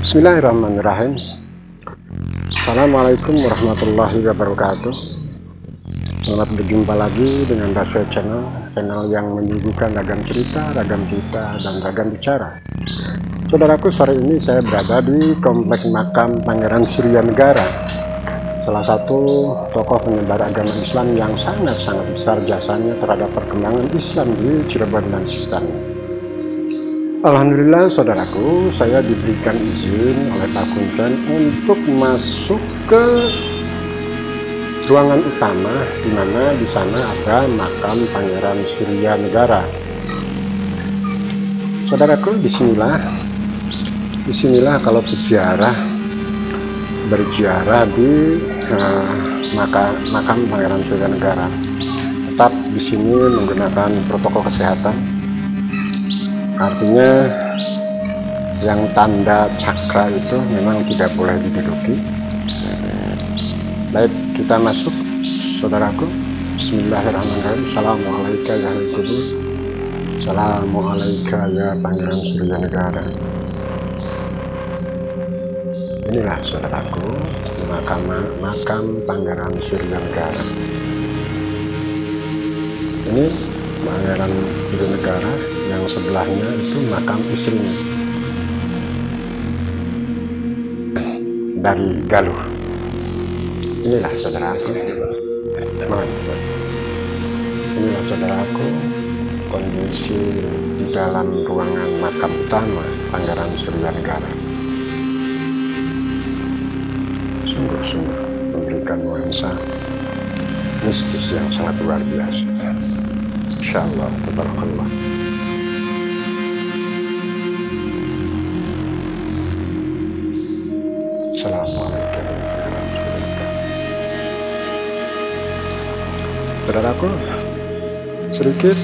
Bismillahirrahmanirrahim. Assalamualaikum warahmatullahi wabarakatuh. Selamat berjumpa lagi dengan Baswe channel yang menyuguhkan ragam cerita, dan ragam bicara. Saudaraku, sore ini saya berada di Kompleks Makam Pangeran Suryanegara, salah satu tokoh penyebar agama Islam yang sangat-sangat besar jasanya terhadap perkembangan Islam di Cirebon dan sekitarnya. Alhamdulillah saudaraku, saya diberikan izin oleh Pak Kuncen untuk masuk ke ruangan utama, di mana di sana ada makam Pangeran Suryanegara. Saudaraku, disinilah kalau berziarah di makam Pangeran Suryanegara. Tetap di sini menggunakan protokol kesehatan. Artinya yang tanda cakra itu memang tidak boleh diduduki. Baik, kita masuk saudaraku. Bismillahirrahmanirrahim. Assalamualaikum ya ahli kubur. Assalamualaikum ya Pangeran Suryanegara. Inilah saudaraku makam Pangeran Suryanegara. Ini Pangeran Suryanegara, yang sebelahnya itu makam istrinya dari Galuh. Inilah saudaraku, inilah saudaraku kondisi di dalam ruangan makam utama Pangeran Suryanegara. Sungguh-sungguh memberikan nuansa mistis yang sangat luar biasa. Insyaallah, tabarakallah. Assalamualaikum warahmatullahi wabarakatuh. Saudaraku, sedikit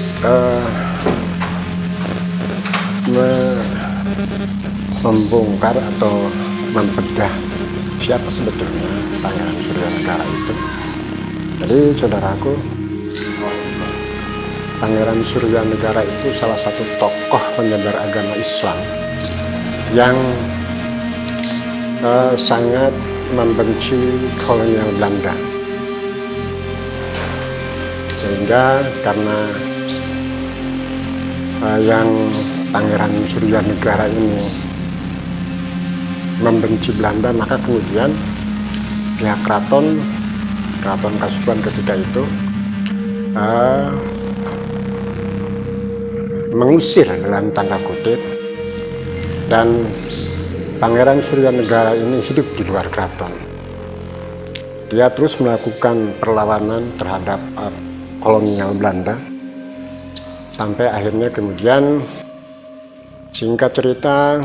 membongkar atau membedah siapa sebetulnya Pangeran Suryanegara itu. Jadi saudaraku, Pangeran Suryanegara itu salah satu tokoh penyebar agama Islam yang sangat membenci kolonial Belanda, sehingga karena yang Pangeran Suryanegara ini membenci Belanda, maka kemudian pihak keraton Kasuban ketika itu mengusir dalam tanda kutip, dan Pangeran Suryanegara ini hidup di luar keraton. Dia terus melakukan perlawanan terhadap kolonial Belanda, sampai akhirnya kemudian, singkat cerita,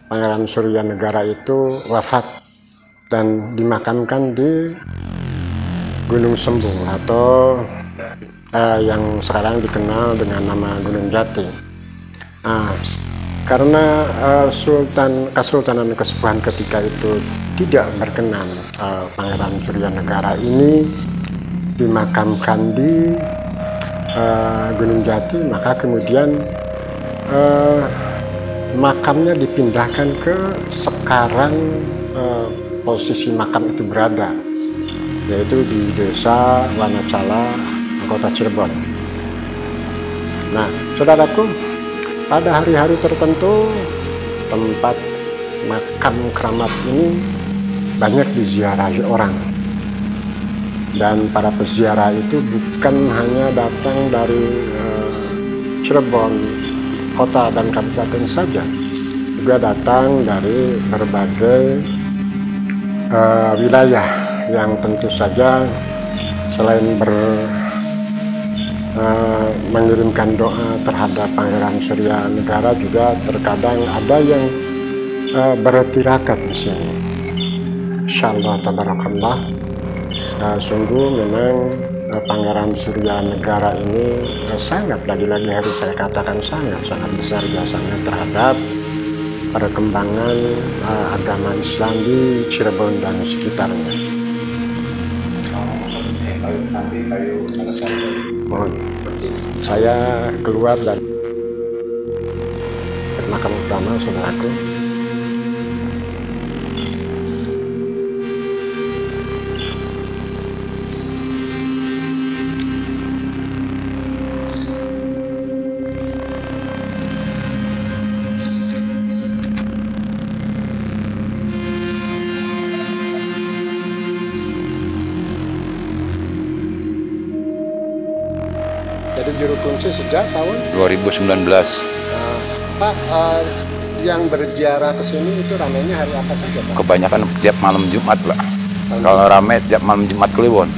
Pangeran Suryanegara itu wafat dan dimakamkan di Gunung Sembung atau yang sekarang dikenal dengan nama Gunung Jati. Karena Kesultanan Kesepuhan ketika itu tidak berkenan Pangeran Suryanegara ini dimakamkan di Gunung Jati, maka kemudian makamnya dipindahkan ke sekarang posisi makam itu berada, yaitu di Desa Wanacala, Kota Cirebon. Nah, saudaraku, pada hari-hari tertentu tempat makam keramat ini banyak diziarahi orang, dan para peziarah itu bukan hanya datang dari Cirebon kota dan kabupaten saja, juga datang dari berbagai wilayah yang tentu saja selain mengirimkan doa terhadap Pangeran Suryanegara, juga terkadang ada yang bertirakat di sini. Insyaallah, tabarakallah. Sungguh memang Pangeran Suryanegara ini sangat, lagi-lagi harus saya katakan, sangat besar jasanya terhadap perkembangan agama Islam di Cirebon dan sekitarnya. Mohon, saya keluar dari makam utama saudaraku. Juru Kunci sejak tahun 2019. Pak, yang berziarah ke sini itu ramainya hari apa saja, Pak? Kebanyakan tiap malam Jumat, Pak. Kalau ramai tiap malam Jumat Kliwon.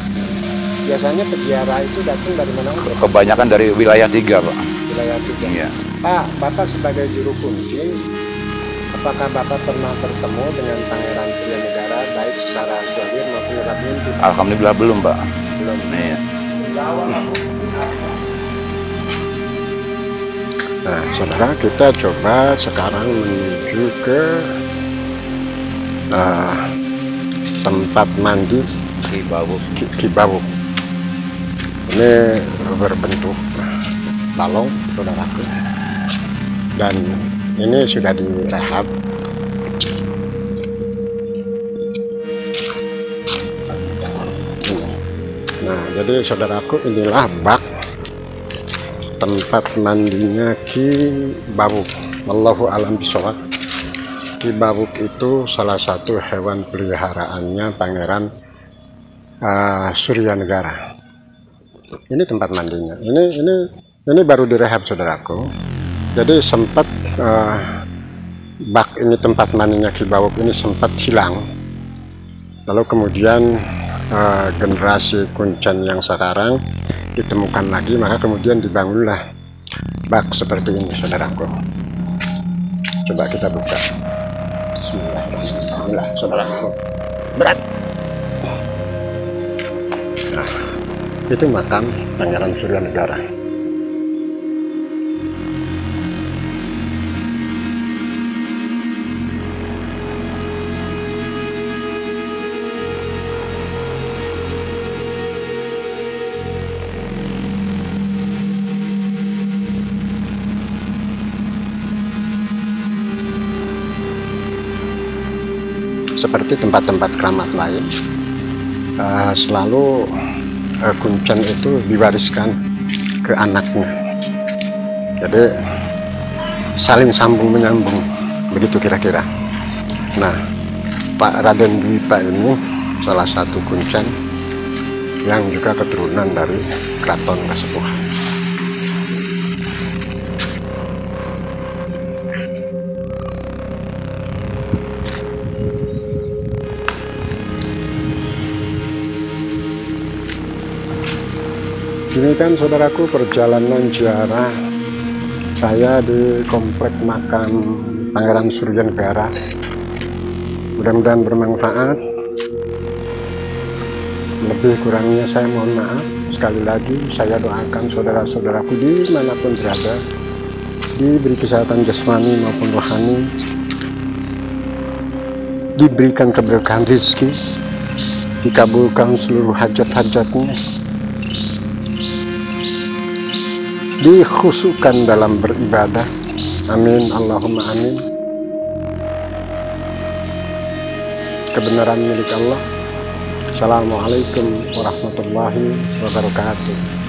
Biasanya peziarah itu datang dari mana? Kebanyakan dari wilayah 3, Pak. Wilayah 3. Iya. Pak, Bapak sebagai Juru Kunci, apakah Bapak pernah bertemu dengan Pangeran Suryanegara baik secara zahir maupun lewat mimpi? Alhamdulillah belum, Pak. Belum. Iya. Nah, saudara, kita coba sekarang menuju ke tempat mandi Kibawuk. Ini berbentuk balong, saudaraku, dan ini sudah direhab. Nah, jadi saudaraku, inilah bak tempat mandinya Kibawuk. Wallahu a'lam bishawab. Kibawuk itu salah satu hewan peliharaannya Pangeran Suryanegara. Ini tempat mandinya. Ini baru direhab, saudaraku. Jadi sempat bak ini, tempat mandinya Kibawuk ini sempat hilang. Lalu kemudian generasi Kuncen yang sekarang ditemukan lagi, maka kemudian dibangunlah bak seperti ini, saudaraku. Coba kita buka. Bismillahirrahmanirrahim, saudaraku. Berat. Nah, itu makam Pangeran Suryanegara. Seperti tempat-tempat keramat lain, selalu Kuncen itu diwariskan ke anaknya. Jadi saling sambung menyambung, begitu kira-kira. Nah, Pak Raden Dwipa ini salah satu Kuncen yang juga keturunan dari Keraton Kasepuhan. Ini kan, saudaraku, perjalanan ziarah saya di komplek makam Pangeran Suryanegara. Mudah-mudahan bermanfaat. Lebih kurangnya saya mohon maaf. Sekali lagi saya doakan saudara-saudaraku dimanapun berada, diberi kesehatan jasmani maupun rohani, diberikan keberkahan rezeki, dikabulkan seluruh hajat-hajatnya, dikhususkan dalam beribadah. Amin, Allahumma amin. Kebenaran milik Allah. Assalamualaikum warahmatullahi wabarakatuh.